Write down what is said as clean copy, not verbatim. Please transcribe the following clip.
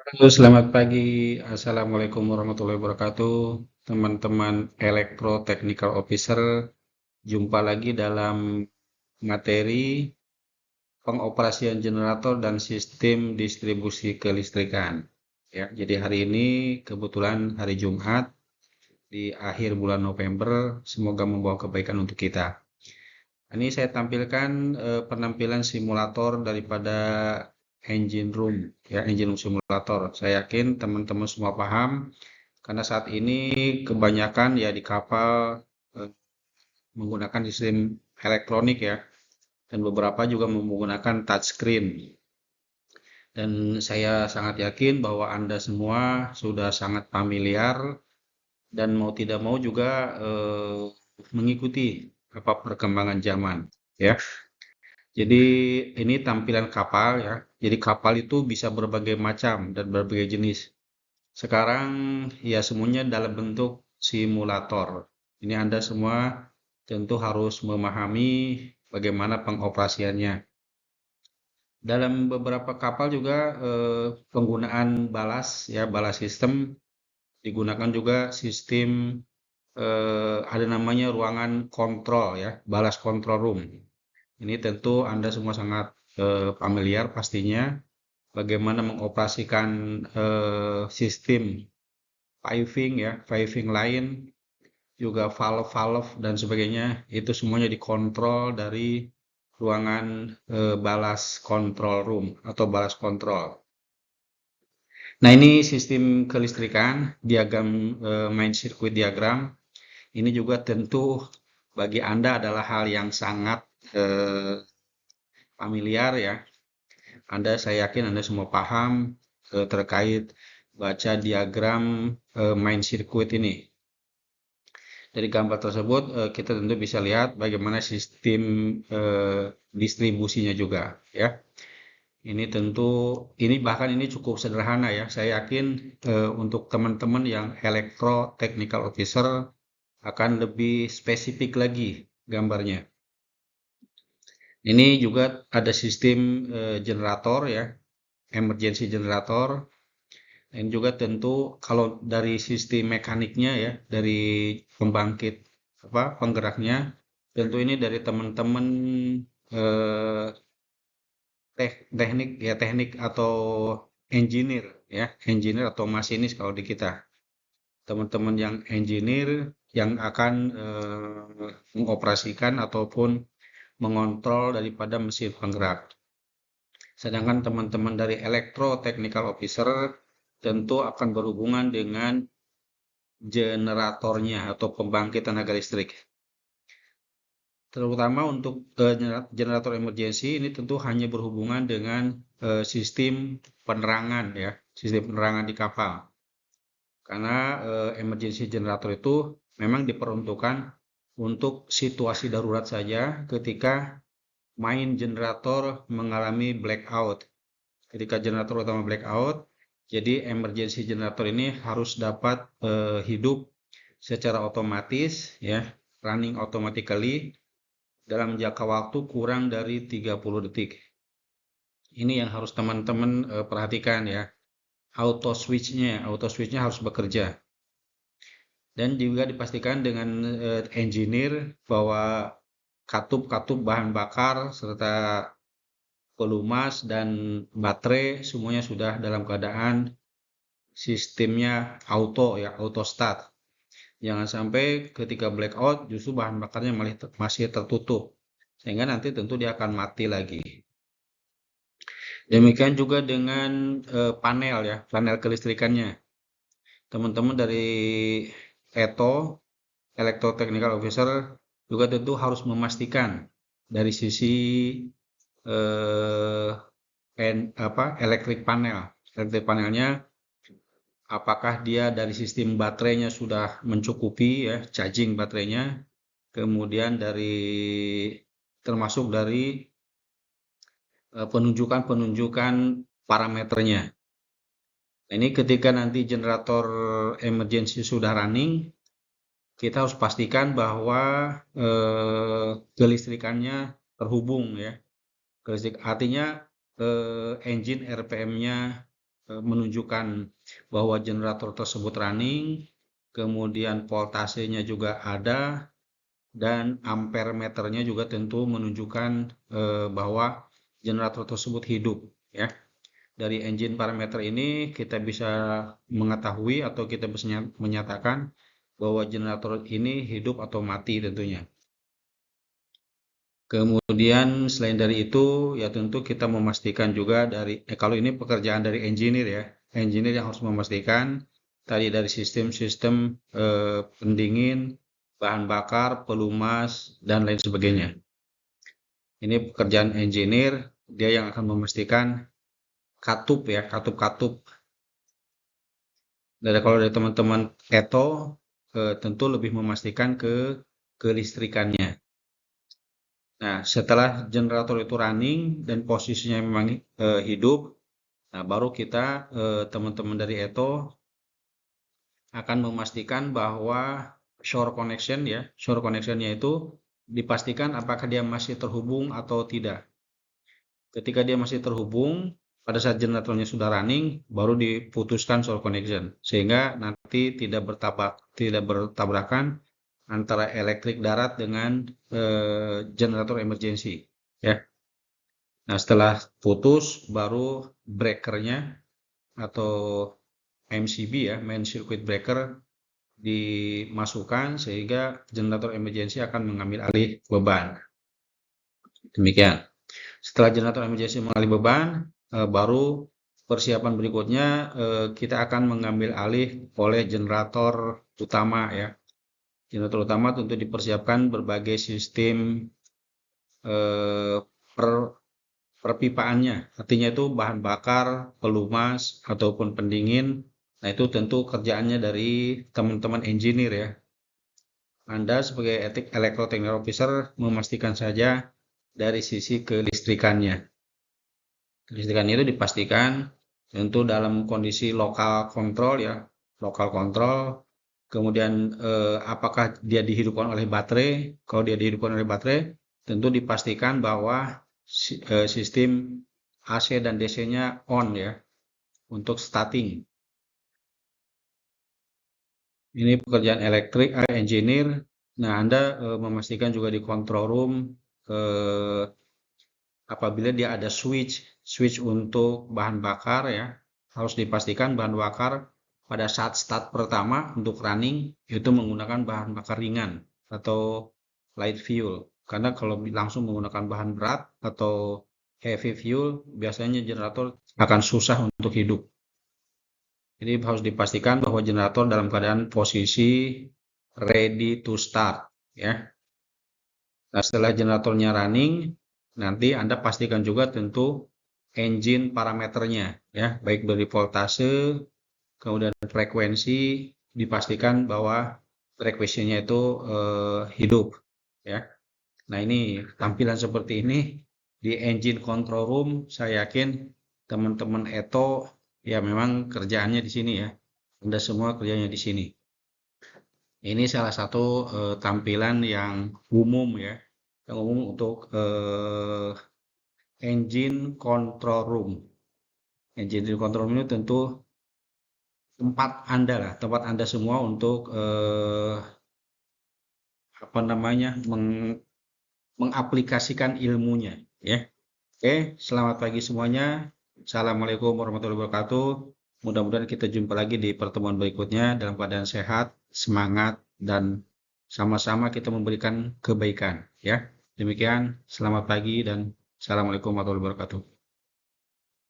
Halo, selamat pagi. Assalamualaikum warahmatullahi wabarakatuh. Teman-teman Elektro Technical Officer, jumpa lagi dalam materi pengoperasian generator dan sistem distribusi kelistrikan. Ya, jadi hari ini kebetulan hari Jumat di akhir bulan November, semoga membawa kebaikan untuk kita. Ini saya tampilkan penampilan simulator daripada engine room, ya engine room simulator. Saya yakin teman-teman semua paham karena saat ini kebanyakan ya di kapal eh, menggunakan sistem elektronik ya, dan beberapa juga menggunakan touchscreen. Dan saya sangat yakin bahwa Anda semua sudah sangat familiar dan mau tidak mau juga mengikuti apa perkembangan zaman, ya. Jadi ini tampilan kapal ya. Jadi kapal itu bisa berbagai macam dan berbagai jenis. Sekarang ya semuanya dalam bentuk simulator. Ini Anda semua tentu harus memahami bagaimana pengoperasiannya. Dalam beberapa kapal juga penggunaan balas ya, balas sistem digunakan juga sistem ada namanya ruangan kontrol ya, balas control room. Ini tentu Anda semua sangat familiar pastinya bagaimana mengoperasikan sistem piping ya, piping line, juga valve-valve dan sebagainya, itu semuanya dikontrol dari ruangan balas control room atau balas kontrol. Nah, ini sistem kelistrikan, diagram main circuit diagram. Ini juga tentu bagi Anda adalah hal yang sangat eh, familiar ya. Saya yakin Anda semua paham terkait baca diagram main circuit ini. Dari gambar tersebut kita tentu bisa lihat bagaimana sistem distribusinya juga ya. Ini tentu bahkan ini cukup sederhana ya. Saya yakin untuk teman-teman yang elektro technical officer akan lebih spesifik lagi gambarnya. Ini juga ada sistem generator ya, emergency generator. Dan juga tentu kalau dari sistem mekaniknya ya, dari pembangkit penggeraknya, tentu ini dari teman-teman eh, teknik atau engineer ya, engineer atau masinis kalau di kita. Teman-teman yang engineer yang akan mengoperasikan ataupun mengontrol daripada mesin penggerak. Sedangkan teman-teman dari Electro Technical Officer tentu akan berhubungan dengan generatornya atau pembangkit tenaga listrik. Terutama untuk generator emergency ini tentu hanya berhubungan dengan sistem penerangan ya, sistem penerangan di kapal. Karena emergency generator itu memang diperuntukkan untuk situasi darurat saja ketika main generator mengalami blackout. Ketika generator utama blackout, jadi emergency generator ini harus dapat hidup secara otomatis ya, running automatically dalam jangka waktu kurang dari 30 detik. Ini yang harus teman-teman perhatikan ya. Auto switch-nya harus bekerja. Dan juga dipastikan dengan engineer bahwa katup-katup bahan bakar serta pelumas dan baterai semuanya sudah dalam keadaan sistemnya auto start. Jangan sampai ketika blackout justru bahan bakarnya masih tertutup sehingga nanti tentu dia akan mati lagi. Demikian juga dengan panel ya, panel kelistrikannya. Teman-teman dari ETO, Electro Technical Officer, juga tentu harus memastikan dari sisi eh, elektrik panel. Elektrik panelnya apakah dia dari sistem baterainya sudah mencukupi ya, charging baterainya, kemudian termasuk dari penunjukan-penunjukan parameternya. Ini ketika nanti generator emergency sudah running, kita harus pastikan bahwa kelistrikannya terhubung ya. Artinya engine RPM-nya menunjukkan bahwa generator tersebut running, kemudian voltasenya juga ada, dan ampere meternya juga tentu menunjukkan bahwa generator tersebut hidup, ya. Dari engine parameter ini kita bisa mengetahui atau kita bisa menyatakan bahwa generator ini hidup atau mati tentunya. Kemudian selain dari itu ya tentu kita memastikan juga dari kalau ini pekerjaan dari engineer ya, engineer yang harus memastikan tadi dari sistem-sistem pendingin, bahan bakar, pelumas dan lain sebagainya. Ini pekerjaan engineer, dia yang akan memastikan katup ya, katup-katup. Dan kalau dari teman-teman Eto tentu lebih memastikan ke kelistrikannya. Nah, setelah generator itu running dan posisinya memang hidup, nah baru kita teman-teman dari Eto akan memastikan bahwa shore connection ya, shore connectionnya itu dipastikan apakah dia masih terhubung atau tidak. Ketika dia masih terhubung, pada saat generatornya sudah running, baru diputuskan shore connection, sehingga nanti tidak bertabrakan antara elektrik darat dengan generator emergency, ya. Nah, setelah putus, baru breakernya atau MCB ya, main circuit breaker dimasukkan sehingga generator emergency akan mengambil alih beban. Demikian. Setelah generator emergency mengalih beban, baru persiapan berikutnya kita akan mengambil alih oleh generator utama ya. Generator utama tentu dipersiapkan berbagai sistem perpipaannya. Artinya itu bahan bakar, pelumas ataupun pendingin. Nah, itu tentu kerjaannya dari teman-teman engineer ya. Anda sebagai elektrotechnical officer memastikan saja dari sisi kelistrikannya. Kelistrikannya itu dipastikan tentu dalam kondisi lokal kontrol ya, lokal kontrol. Kemudian apakah dia dihidupkan oleh baterai? Kalau dia dihidupkan oleh baterai, tentu dipastikan bahwa sistem AC dan DC-nya on ya untuk starting. Ini pekerjaan elektrik engineer. Nah, Anda memastikan juga di control room apabila dia ada switch untuk bahan bakar ya, harus dipastikan bahan bakar pada saat start pertama untuk running itu menggunakan bahan bakar ringan atau light fuel. Karena kalau langsung menggunakan bahan berat atau heavy fuel, biasanya generator akan susah untuk hidup. Jadi harus dipastikan bahwa generator dalam keadaan posisi ready to start ya. Nah, setelah generatornya running, nanti Anda pastikan juga tentu engine parameternya ya, baik dari voltase, kemudian frekuensi, dipastikan bahwa frekuensinya itu hidup ya. Nah, ini tampilan seperti ini di engine control room, saya yakin teman-teman Eto ya memang kerjaannya di sini ya. Anda semua kerjanya di sini. Ini salah satu tampilan yang umum ya, yang umum untuk engine control room. Engine control room ini tentu tempat Anda lah, tempat Anda semua untuk apa namanya mengaplikasikan ilmunya ya. Oke, selamat pagi semuanya. Assalamualaikum warahmatullahi wabarakatuh. Mudah-mudahan kita jumpa lagi di pertemuan berikutnya dalam keadaan sehat, semangat, dan sama-sama kita memberikan kebaikan. Ya, demikian. Selamat pagi dan assalamualaikum warahmatullahi wabarakatuh.